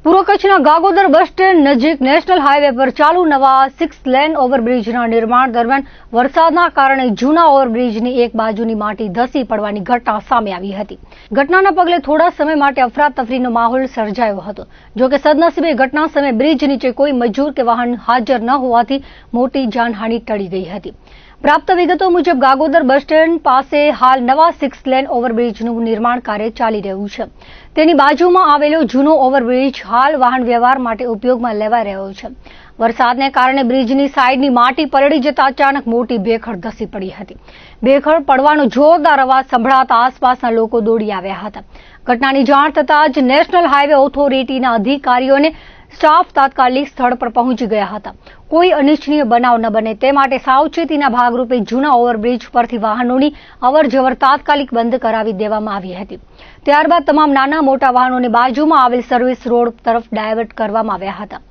પૂર્વ કચ્છના Gagodar bus stand નજીક નેશનલ હાઈવે પર ચાલુ નવા 6 લેન ઓવરબ્રિજના નિર્માણ દરમિયાન વરસાદના કારણે જૂના ઓવરબ્રિજની એક બાજુની માટી ધસી પડવાની ઘટના સામે આવી હતી. ઘટનાના પગલે થોડા સમય માટે અફરાતફરીનો માહોલ સર્જાયો હતો. જોકે સદનસીબે ઘટના સમયે બ્રિજ નીચે કોઈ મજૂર કે વાહન હાજર ન હોવાથી મોટી જાનહાનિ ટળી ગઈ હતી. પ્રાપ્ત વિગતો મુજબ ગાગોદર બસ સ્ટેન્ડ પાસે હાલ નવા 6 લેન ઓવરબ્રિજનું નિર્માણ કાર્ય ચાલી રહ્યું છે. તેની બાજુમાં આવેલો જૂનો ઓવરબ્રિજ હાલ વાહન વ્યવહાર માટે ઉપયોગમાં લેવાઈ રહ્યો છે. વરસાદને કારણે બ્રિજની સાઈડની માટી પલળી જતા અચાનક મોટી ભેખડ ધસી પડી હતી. ભેખડ પડવાનો જોરદાર અવાજ સંભળાતા આસપાસના લોકો દોડી આવ્યા હતા. ઘટનાની જાણ થતાં જ નેશનલ હાઈવે ઓથોરિટીના અધિકારીઓને સ્ટાફ તાત્કાલિક સ્થળ પર પહોંચી ગયા હતા. કોઈ અનિચ્છનીય બનાવ ન બને તે માટે સાવચેતીના ભાગરૂપે જૂના ઓવરબ્રિજ પરથી વાહનોની અવરજવર તાત્કાલિક બંધ કરાવી દેવામાં આવી હતી. ત્યારબાદ તમામ નાના મોટા વાહનોને બાજુમાં આવેલ સર્વિસ રોડ તરફ ડાયવર્ટ કરવામાં આવ્યા હતા.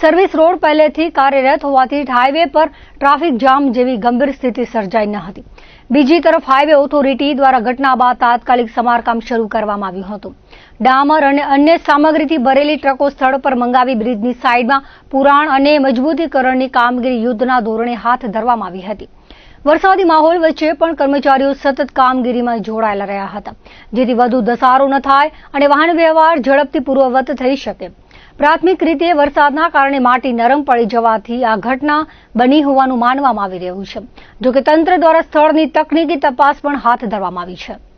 સર્વિસ રોડ પહેલેથી કાર્યરત હોવાથી હાઈવે પર ટ્રાફિક જામ જેવી ગંભીર સ્થિતિ સર્જાઈ ન હતી. બીજી તરફ હાઈવે ઓથોરિટી દ્વારા ઘટના બાદ તાત્કાલિક સમારકામ શરૂ કરવામાં આવ્યું હતું. ડામર અને અન્ય સામગ્રીથી ભરેલી ટ્રકો સ્થળ પર મંગાવી બ્રિજની સાઈડમાં પુરાણ અને મજબૂતીકરણની કામગીરી યુદ્ધના ધોરણે હાથ ધરવામાં આવી હતી. વરસાદી માહોલ વચ્ચે પણ કર્મચારીઓ સતત કામગીરીમાં જોડાયેલા રહ્યા હતા, જેથી વધુ ધસારો ન થાય અને વાહન વ્યવહાર ઝડપથી પૂર્વવત થઈ શકે. પ્રાથમિક રીતે વરસાદના કારણે માટી નરમ પડી જવાથી આ ઘટના બની હોવાનું માનવામાં આવી રહ્યું છે. જોકે તંત્ર દ્વારા સ્થળની તકનીકી તપાસ પણ હાથ ધરવામાં આવી છે.